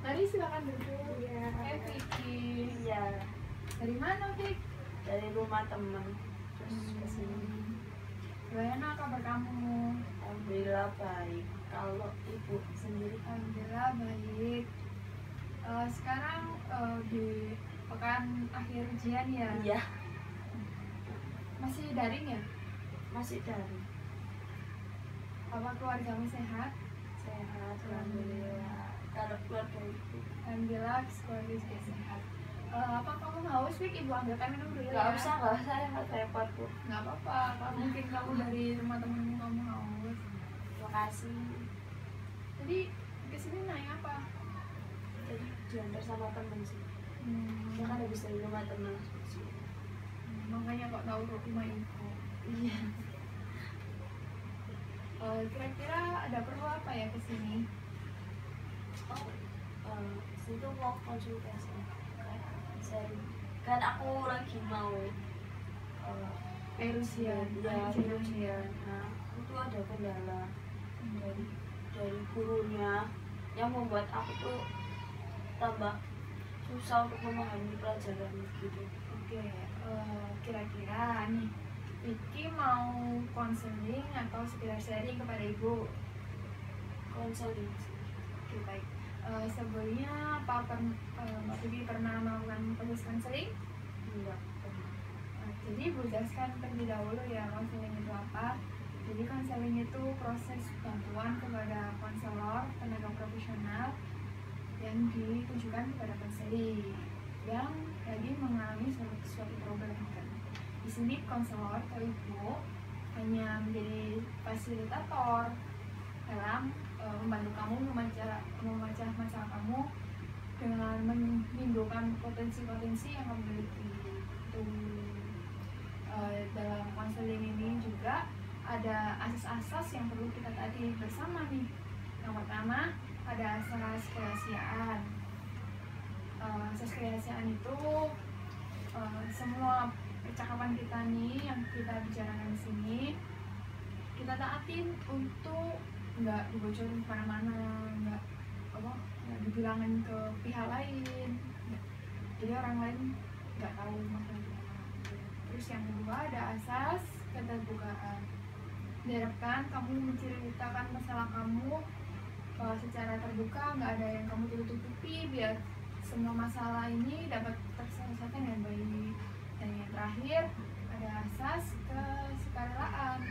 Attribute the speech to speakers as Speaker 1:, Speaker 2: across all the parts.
Speaker 1: Mari silakan duduk.
Speaker 2: Iya.
Speaker 1: Vicky.
Speaker 2: Iya,
Speaker 1: Dari mana, Vicky?
Speaker 2: dari rumah temen terus kesini.
Speaker 1: Gimana kabar kamu?
Speaker 2: Alhamdulillah baik. Kalau ibu sendiri?
Speaker 1: Alhamdulillah baik. Sekarang di pekan akhir ujian ya?
Speaker 2: Iya,
Speaker 1: Masih daring ya?
Speaker 2: masih dari
Speaker 1: Apa keluargamu sehat?
Speaker 2: sehat. Alhamdulillah. Kalau keluarga ibu?
Speaker 1: Alhamdulillah keluarga juga sehat. Apa kamu haus, Vicky? Ibu ambilkan minum dulu
Speaker 2: Nggak
Speaker 1: ya?
Speaker 2: usah ya, nggak repot bu.
Speaker 1: Nggak apa-apa. Kalau mungkin kamu dari rumah temenmu kamu haus.
Speaker 2: Terima kasih.
Speaker 1: Jadi kesini naik apa?
Speaker 2: Jadi diantar sama temen sih.
Speaker 1: Hmm,
Speaker 2: Dia kan habis dari rumah temen.
Speaker 1: makanya kok tahu rumah ibu.
Speaker 2: Iya.
Speaker 1: Kira-kira ada perlu apa ya kesini?
Speaker 2: Situ mau konsultasi. Seri. Kan aku lagi mau
Speaker 1: Rusia.
Speaker 2: ya ujian. Nah, itu ada kendala dari gurunya yang membuat aku tuh tambah susah untuk memahami pelajaran gitu.
Speaker 1: Oke, kira-kira nih Vicky mau konseling atau sekedar sharing kepada ibu?
Speaker 2: Konseling.
Speaker 1: Oke, baik. Sebelumnya Mbak Vicky pernah melakukan proses konseling?
Speaker 2: Enggak.
Speaker 1: Jadi ibu jelaskan terlebih dahulu ya konseling itu apa. Jadi konseling itu proses bantuan kepada konselor tenaga profesional yang ditujukan kepada konseling yang lagi mengalami suatu problem. Di sini konselor atau ibu hanya menjadi fasilitator dalam membantu kamu memecah masalah kamu dengan menimbulkan potensi-potensi yang kamu miliki. Dalam konseling ini juga ada asas-asas yang perlu kita tadi bersama nih. Yang pertama ada asas kerahasiaan. Asas kerahasiaan itu semua percakapan kita nih yang kita bicarakan di sini kita taatin untuk nggak dibocorin kemana-mana, nggak dibilangin ke pihak lain, jadi orang lain nggak tahu masalah kita. Terus yang kedua ada asas keterbukaan. Diharapkan kamu menceritakan masalah kamu secara terbuka, nggak ada yang kamu tutup-tutupi, biar semua masalah ini dapat terselesaikan dengan baik. Dan yang terakhir ada asas kesukarelaan.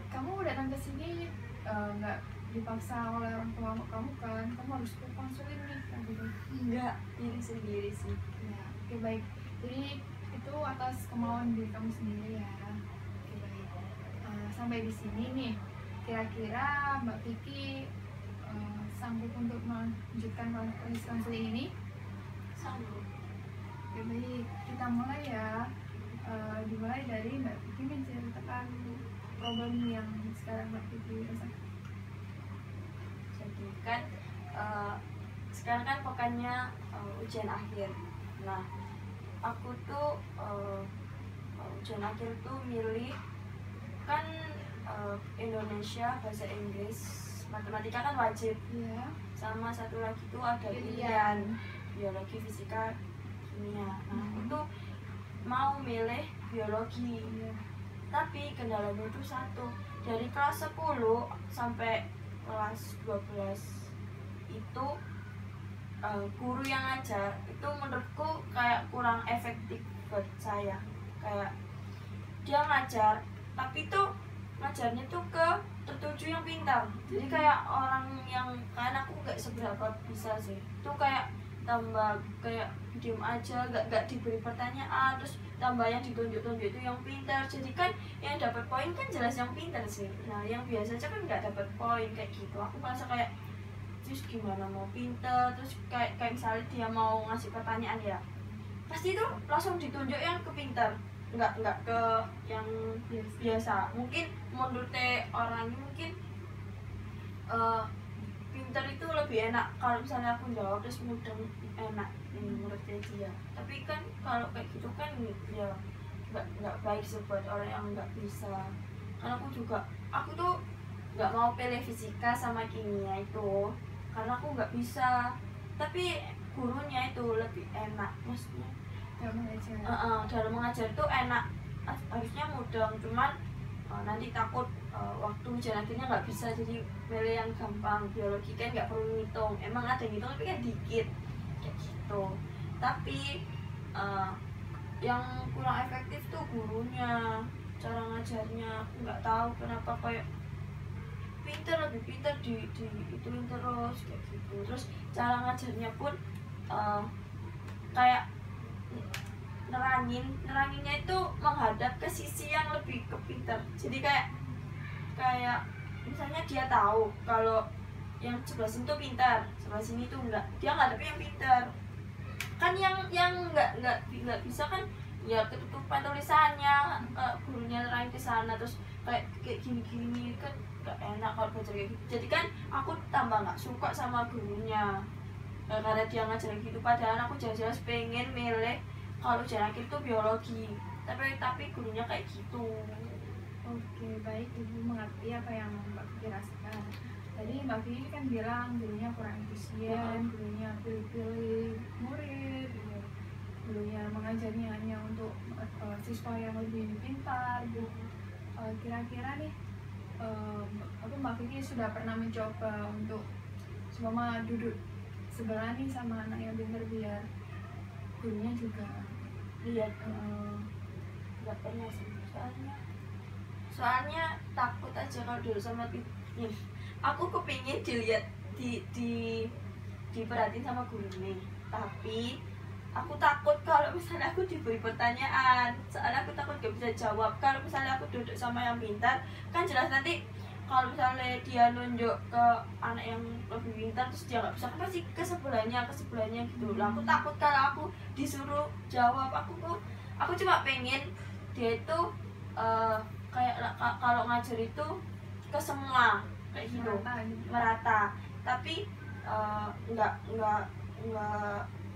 Speaker 1: Kamu datang ke sini nggak dipaksa oleh orang tua kamu kan, kamu harus ke konseling nih kan gitu.
Speaker 2: Enggak, diri sendiri sih.
Speaker 1: Ya, oke baik. Jadi itu atas kemauan diri kamu sendiri ya. Oke baik. Sampai di sini nih, kira-kira Mbak Vicky sanggup untuk melanjutkan proses konseling ini?
Speaker 2: Sanggup.
Speaker 1: Oke baik, kita mulai ya. Dimulai dari Mbak Vicky menceritakan problem yang sekarang Mbak Vicky rasakan.
Speaker 2: Jadi kan sekarang kan pekannya ujian akhir. Nah, aku tuh ujian akhir tuh milih kan Indonesia, bahasa Inggris, matematika kan wajib.
Speaker 1: Iya.
Speaker 2: Sama satu lagi tuh ada pilihan biologi, fisika, kimia. Nah, aku tuh mau milih biologi.
Speaker 1: Iya.
Speaker 2: Tapi kendalanya itu satu, dari kelas 10 sampai kelas 12 itu guru yang ngajar itu menurutku kayak kurang efektif buat saya. Kayak dia ngajar tapi tuh ngajarnya tuh ke tertuju yang pintar. Jadi kayak orang yang kan aku gak seberapa bisa sih. Itu kayak tambah kayak diem aja, gak diberi pertanyaan, terus tambah yang ditunjuk-tunjuk itu yang pintar. Jadi kan yang dapat poin kan jelas yang pintar sih. Nah yang biasa aja kan nggak dapat poin kayak gitu. Aku merasa kayak terus gimana mau pintar, terus kayak misalnya dia mau ngasih pertanyaan ya pasti itu langsung ditunjuk yang ke pintar, nggak ke yang biasa. Mungkin menurut orangnya mungkin pintar itu lebih enak kalau misalnya aku jawab terus mudah, enak menurut dia. Tapi kan kalau kayak gitu kan ya nggak baik sih buat orang yang nggak bisa. Karena aku tuh nggak mau pilih fisika sama kimia itu karena aku nggak bisa. Tapi gurunya itu lebih enak, maksudnya
Speaker 1: Gak mengajar.
Speaker 2: dalam mengajar itu enak, harusnya mudah, cuman nanti takut waktu ujian akhirnya nggak bisa, jadi milih yang gampang. Biologi kan nggak perlu ngitung, emang ada ngitung tapi kan dikit kayak gitu. Tapi yang kurang efektif tuh gurunya, cara ngajarnya. Aku nggak tahu kenapa kayak lebih pinter ituin terus kayak gitu. Terus cara ngajarnya pun kayak neranginnya itu menghadap ke sisi yang lebih kepinter. Jadi kayak misalnya dia tahu kalau yang sebelah sini tuh pintar, sebelah sini tuh enggak, dia ngadepin yang pintar. Kan yang nggak bisa kan ya ketutupan tulisannya, gurunya nerangin ke sana terus kayak gini kan gak enak kalau belajar kayak gitu. Jadi kan aku tambah nggak suka sama gurunya karena dia ngajar gitu. Padahal aku jelas-jelas pengen milih kalau ujian akhir tuh biologi, tapi gurunya kayak gitu.
Speaker 1: Oke, baik, Ibu mengerti apa yang Mbak Vicky rasakan. Tadi Mbak Vicky kan bilang gurunya kurang efisien, gurunya pilih-pilih murid, gitu. Gurunya mengajarnya hanya untuk siswa yang lebih pintar, gitu. Kira-kira nih, Mbak Vicky sudah pernah mencoba untuk semua duduk sebelah nih sama anak yang pintar biar gurunya juga
Speaker 2: Lihat nggak pernah sih, soalnya takut aja kalau dulu sama aku kepingin dilihat diperhatiin sama guru nih, tapi aku takut kalau misalnya aku diberi pertanyaan, soalnya aku takut gak bisa jawab. Kalau misalnya aku duduk sama yang pintar kan jelas nanti kalau misalnya dia nunjuk ke anak yang lebih pintar terus dia nggak bisa, kan pasti ke sebelahnya gitu lah. Aku takut kalau aku disuruh jawab. Aku cuma pengen dia itu kayak kalau ngajar itu ke semua kayak gitu, merata. Tapi nggak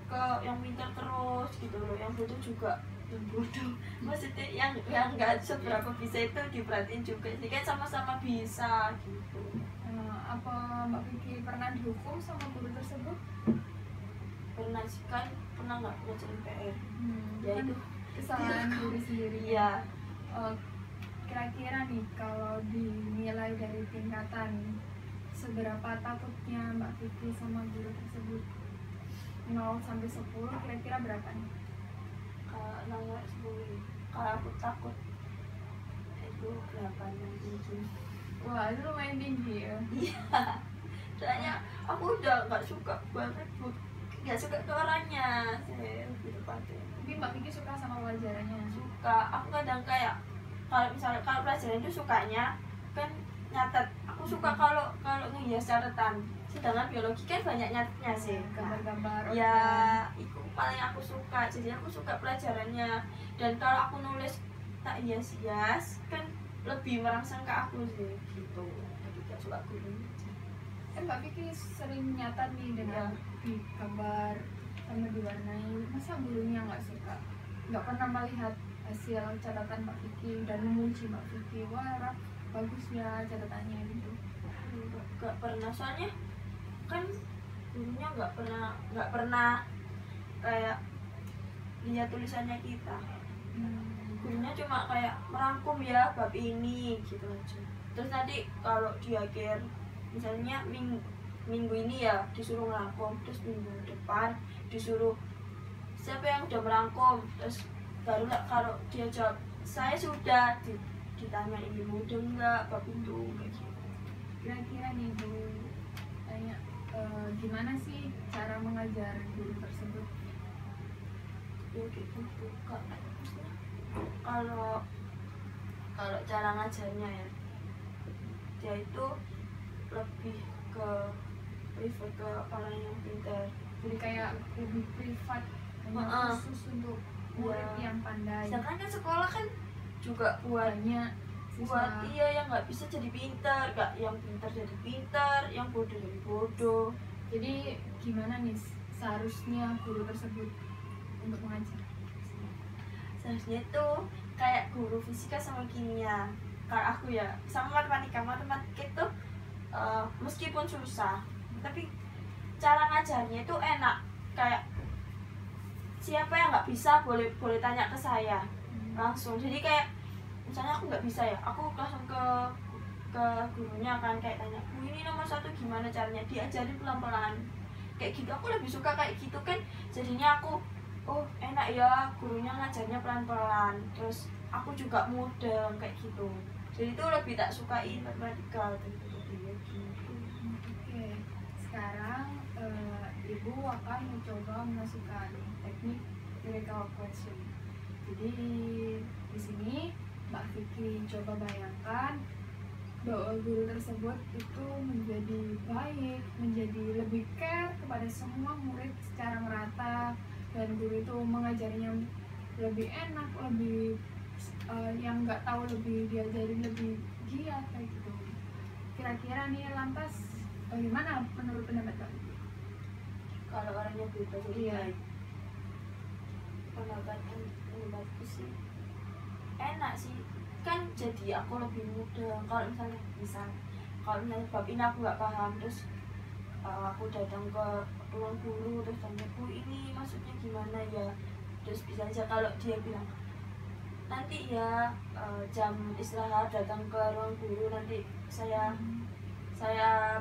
Speaker 2: ke yang pintar terus gitu loh, yang bodoh juga yang bodoh. Maksudnya yang nggak seberapa bisa itu diperhatiin juga, jadi kan sama-sama bisa gitu.
Speaker 1: Apa Mbak Vicky pernah dihukum sama guru tersebut?
Speaker 2: Pernah sih, kan pernah nggak ngerjain PR. Ya
Speaker 1: Kan
Speaker 2: itu
Speaker 1: kesalahan diri sendiri.
Speaker 2: iya.
Speaker 1: Kira-kira nih kalau dinilai dari tingkatan, seberapa takutnya Mbak Vicky sama guru tersebut? 0 sampai 10 kira-kira berapa nih?
Speaker 2: Nomor 10, kalau aku takut itu 8 yang tinggi.
Speaker 1: Wah, itu lumayan tinggi ya.
Speaker 2: Iya, soalnya aku udah nggak suka banget, nggak suka ke orangnya gitu pasti.
Speaker 1: Tapi Mbak Vicky suka sama pelajarannya?
Speaker 2: Suka. Aku kadang kayak kalau pelajaran itu sukanya kan nyatet. Aku suka kalau ngehias catatan. Sedangkan biologi kan banyak nyatetnya sih,
Speaker 1: gambar-gambar.
Speaker 2: Ya itu paling aku suka, jadi aku suka pelajarannya. Dan kalau aku nulis tak hias-hias kan lebih merangsang ke aku sih gitu, jadi gak suka guru.
Speaker 1: Mbak Vicky sering nyatat nih dengan di gambar sama diwarnai, masa gurunya nggak suka? Nggak pernah melihat hasil catatan Mbak Vicky dan memuji Mbak Vicky, wah bagus ya catatannya gitu?
Speaker 2: Gak pernah, soalnya kan gurunya nggak pernah kayak lihat tulisannya kita. Gurunya cuma kayak merangkum ya bab ini gitu aja. Terus nanti kalau di akhir misalnya minggu ini ya disuruh merangkum, terus minggu depan disuruh siapa yang udah merangkum, terus baru kalau dia jawab saya sudah, ditanya ini mudah nggak bab itu kayak gitu.
Speaker 1: Kira-kira nih Bu, tanya gimana sih cara mengajar guru tersebut?
Speaker 2: Ya kayak gitu kak. Kalau cara ngajarnya ya, dia itu lebih ke prefer ke orang yang pintar.
Speaker 1: Jadi kayak lebih privat, hanya khusus untuk murid yang pandai.
Speaker 2: Sedangkan kan sekolah kan juga buat iya yang nggak bisa jadi pintar, nggak yang pintar jadi pintar, yang bodoh jadi bodoh.
Speaker 1: Jadi gimana nih seharusnya guru tersebut untuk mengajar?
Speaker 2: Seharusnya tuh kayak guru fisika sama kimia. Kalau aku ya sama matematika itu meskipun susah, tapi ngajarnya itu enak, kayak siapa yang nggak bisa boleh boleh tanya ke saya langsung. Jadi kayak misalnya aku nggak bisa ya, aku langsung ke gurunya kan, kayak tanya, Bu ini nomor 1 gimana caranya, diajarin pelan-pelan kayak gitu. Aku lebih suka kayak gitu kan, jadinya aku oh enak ya gurunya ngajarnya pelan-pelan, terus aku juga mudah kayak gitu. Jadi itu lebih tak sukai matematika gitu.
Speaker 1: Oke, sekarang ibu akan mencoba memasukkan teknik lyrical question. Jadi di sini Mbak Vicky coba bayangkan bahwa guru tersebut itu menjadi baik, menjadi lebih care kepada semua murid secara merata, dan guru itu mengajarnya lebih enak, lebih yang nggak tahu lebih diajarin lebih giat kayak gitu. Kira-kira nih lantas bagaimana menurut pendapat Mbak Vicky?
Speaker 2: Kalau orangnya berubah jadi
Speaker 1: Iya.
Speaker 2: baik, pendapatku sih enak sih kan, jadi aku lebih mudah. Kalau misalnya kalau misalnya bab ini aku nggak paham, terus aku datang ke ruang guru terus tanya, Bu ini maksudnya gimana ya, terus bisa aja kalau dia bilang nanti ya jam istirahat datang ke ruang guru, nanti saya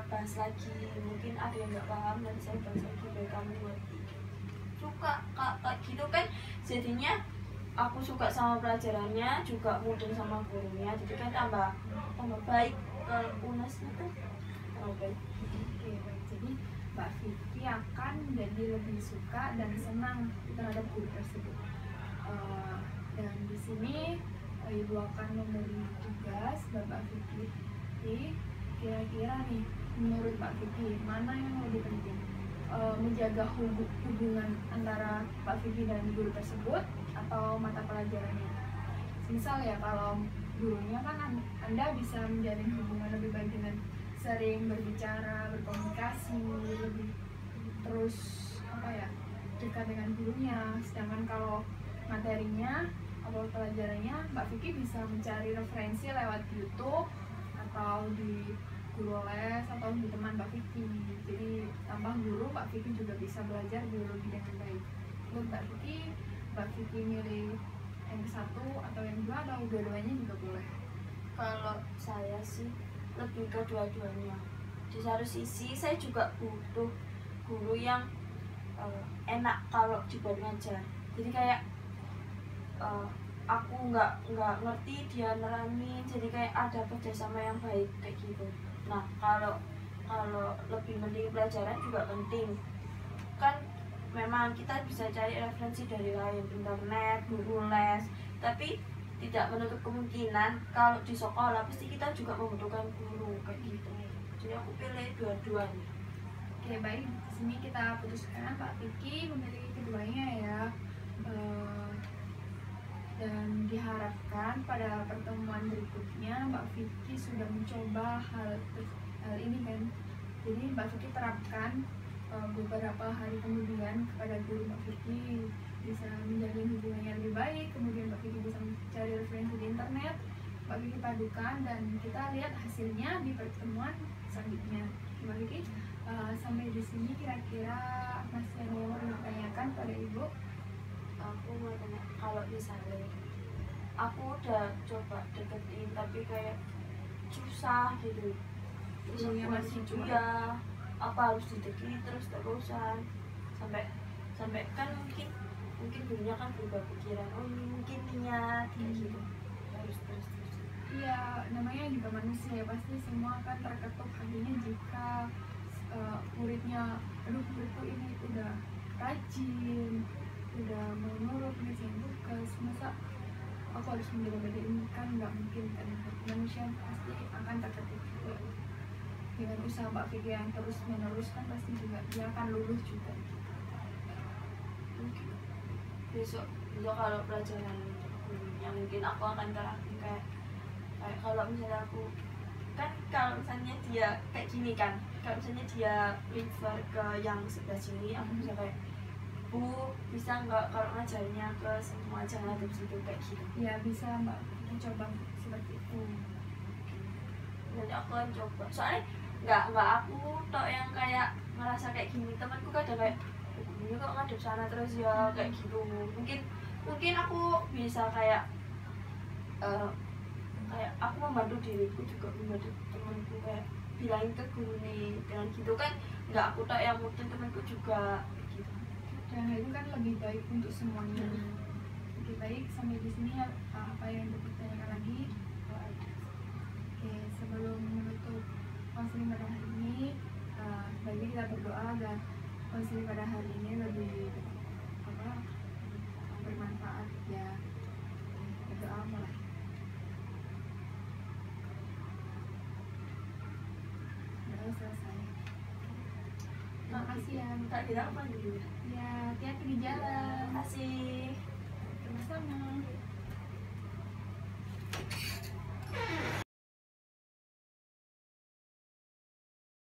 Speaker 2: bahas lagi, mungkin ada yang nggak paham nanti saya bahas lagi biar kamu ngerti. Suka kayak gitu kan, jadinya aku suka sama pelajarannya, juga mudah sama gurunya, jadi kan tambah baik ke UNES itu, tambah baik.
Speaker 1: Oke, baik. Jadi Mbak Vicky akan jadi lebih suka dan senang terhadap guru tersebut. Dan di sini ibu akan memberi tugas Mbak Vicky. Kira-kira nih menurut Mbak Vicky mana yang lebih penting? Menjaga hubungan antara Mbak Vicky dan guru tersebut atau mata pelajarannya. Misal ya, kalau gurunya kan Anda bisa menjalin hubungan lebih baik dengan sering berbicara, berkomunikasi, lebih terus dekat dengan gurunya. Sedangkan kalau materinya atau pelajarannya, Mbak Vicky bisa mencari referensi lewat YouTube atau di guru les atau di teman Mbak Vicky. Jadi tambah guru, Mbak Vicky juga bisa belajar biologi dengan baik. Menurut Mbak Vicky milih yang satu atau yang dua atau dua-duanya juga boleh?
Speaker 2: Kalau saya sih lebih ke dua-duanya. Di satu sisi saya juga butuh guru yang enak kalau dibuat ngajar. Jadi kayak aku nggak ngerti dia nerangin, jadi kayak ada kerjasama yang baik kayak gitu. Nah kalau lebih penting pelajaran juga penting kan, memang kita bisa cari referensi dari lain, internet, guru les, tapi tidak menutup kemungkinan kalau di sekolah pasti kita juga membutuhkan guru kayak gitu. Jadi aku pilih dua-duanya.
Speaker 1: Oke, baik. Di sini kita putuskan Mbak Vicky memilih keduanya ya. Dan diharapkan pada pertemuan berikutnya Mbak Vicky sudah mencoba hal ini kan. Jadi Mbak Vicky terapkan beberapa hari kemudian kepada guru Mbak Vicky, bisa menjalin hubungan yang lebih baik, kemudian Mbak Vicky bisa mencari referensi di internet, Mbak Vicky padukan, dan kita lihat hasilnya di pertemuan selanjutnya. Mbak Vicky, sampai di sini kira-kira masih ada yang mau ditanyakan pada Ibu?
Speaker 2: Aku mau tanya, kalau misalnya aku udah coba deketin tapi kayak susah gitu, terus
Speaker 1: Gurunya
Speaker 2: aku
Speaker 1: masih cuma
Speaker 2: ya apa harus dideketin terus-terusan sampai kan mungkin gurunya kan berubah pikiran, oh ini mungkin niat kayak gitu, harus terus.
Speaker 1: Iya, namanya juga manusia, pasti semua akan terketuk hatinya jika muridnya, aduh muridku ini udah rajin, udah mau nurut, ngerjain tugas, masa aku harus membeda-bedain, kan nggak mungkin kan. Manusia pasti akan terketuk juga. Dengan usaha Mbak Vicky yang terus menerus kan pasti juga dia akan luluh juga.
Speaker 2: Mungkin besok kalau pelajaran yang mungkin aku akan terapin kayak kalau misalnya aku kan, kalau misalnya dia kayak gini kan, kalau misalnya dia refer ke yang sebelah sini, aku bisa kayak, Bu bisa nggak kalau ngajarnya ke semua, jangan ada situ kayak gitu.
Speaker 1: Ya bisa Mbak Vicky coba seperti itu.
Speaker 2: Nanti aku akan coba, soalnya nggak aku tok yang kayak ngerasa kayak gini, temanku kadang kayak ini kok ngadep sana terus ya kayak gitu. Mungkin aku bisa kayak kayak aku membantu diriku juga membantu temanku, kayak bilangin ke guru nih dengan gitu kan, nggak aku tak yang mungkin temanku juga gitu.
Speaker 1: Dan itu kan lebih baik untuk semuanya. Lebih baik sampai di sini apa yang ditanyakan lagi. Oke, sebelum menutup konseling pada hari ini, sebaiknya kita berdoa agar konseling pada hari ini lebih bermanfaat ya. Berdoa mulai. Selesai. Terima kasih ya.
Speaker 2: Tak bilang apa dulu.